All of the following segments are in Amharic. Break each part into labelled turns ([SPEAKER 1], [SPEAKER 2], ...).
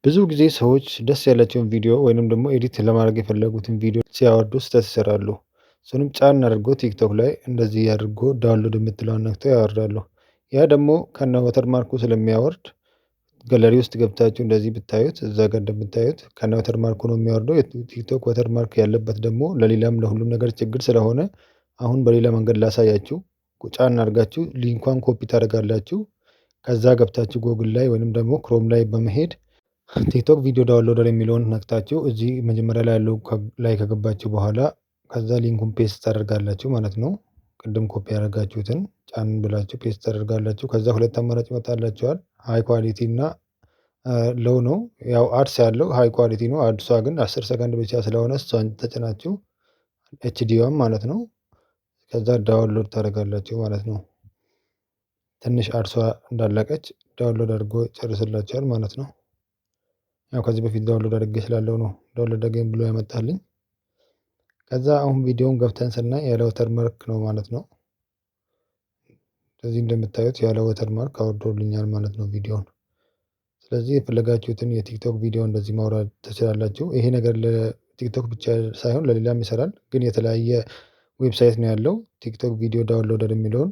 [SPEAKER 1] ብዙ ጊዜ ሰዎች ደስ ያላቸውን ቪዲዮ ወይንም ደግሞ ኤዲት ለማድረግ የፈለጉትን ቪዲዮ ሲያወርዱ ስህተት ይሰራሉ። እሱንም ጫን አድርጎ ቲክቶክ ላይ እንደዚህ አድርጎ ዳውንሎድ የምትለውን ነክተው ያወርዳሉ። ያ ደግሞ ከነ ወተርማርኩ ስለሚያወርድ ጋለሪ ውስጥ ገብታችሁ እንደዚህ ብታዩት እዛ ጋር እንደምታዩት ከነ ወተርማርኩ ነው የሚያወርደው። የቲክቶክ ወተርማርክ ያለበት ደግሞ ለሌላም ለሁሉም ነገር ችግር ስለሆነ አሁን በሌላ መንገድ ላሳያችሁ። ጫን አድርጋችሁ ሊንኳን ኮፒ ታደርጋላችሁ። ከዛ ገብታችሁ ጎግል ላይ ወይንም ደግሞ ክሮም ላይ በመሄድ ቲክቶክ ቪዲዮ ዳውንሎደር የሚለውን ነክታችሁ እዚህ መጀመሪያ ላይ ያለው ላይ ከገባችሁ በኋላ ከዛ ሊንኩን ፔስት ታደርጋላችሁ ማለት ነው። ቅድም ኮፒ ያደረጋችሁትን ጫን ብላችሁ ፔስት ታደርጋላችሁ። ከዛ ሁለት አማራጭ ይመጣላችኋል። ሃይ ኳሊቲ እና ሎው ነው። ያው አድስ ያለው ሃይ ኳሊቲ ነው። አድሷ ግን 10 ሰከንድ ብቻ ስለሆነ እሷን ተጭናችሁ ኤችዲዋን ማለት ነው። ከዛ ዳውንሎድ ታደርጋላችሁ ማለት ነው። ትንሽ አድሷ እንዳለቀች ዳውንሎድ አድርጎ ይጨርስላችኋል ማለት ነው። ያው ከዚህ በፊት ዳውንሎድ አድርጌ ስላለው ነው ዳውንሎድ አገኝ ብሎ ያመጣልኝ። ከዛ አሁን ቪዲዮውን ገብተን ስናይ ያለ ወተርማርክ ነው ማለት ነው። ስለዚህ እንደምታዩት ያለ ወተርማርክ አውርዶልኛል ማለት ነው ቪዲዮውን። ስለዚህ የፈለጋችሁትን የቲክቶክ ቪዲዮ እንደዚህ ማውረድ ትችላላችሁ። ይሄ ነገር ለቲክቶክ ብቻ ሳይሆን ለሌላም ይሰራል። ግን የተለያየ ዌብሳይት ነው ያለው ቲክቶክ ቪዲዮ ዳውንሎደር የሚለውን።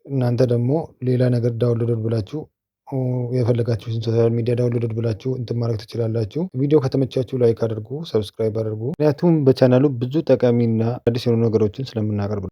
[SPEAKER 1] እናንተ ደግሞ ሌላ ነገር ዳውንሎደር ብላችሁ የፈለጋችሁትን ሶሻል ሚዲያ ዳውንሎድ ብላችሁ እንትን ማድረግ ትችላላችሁ። ቪዲዮ ከተመቻችሁ ላይክ አድርጉ፣ ሰብስክራይብ አድርጉ። ምክንያቱም በቻናሉ ብዙ ጠቃሚና አዲስ የሆኑ ነገሮችን ስለምናቀርብ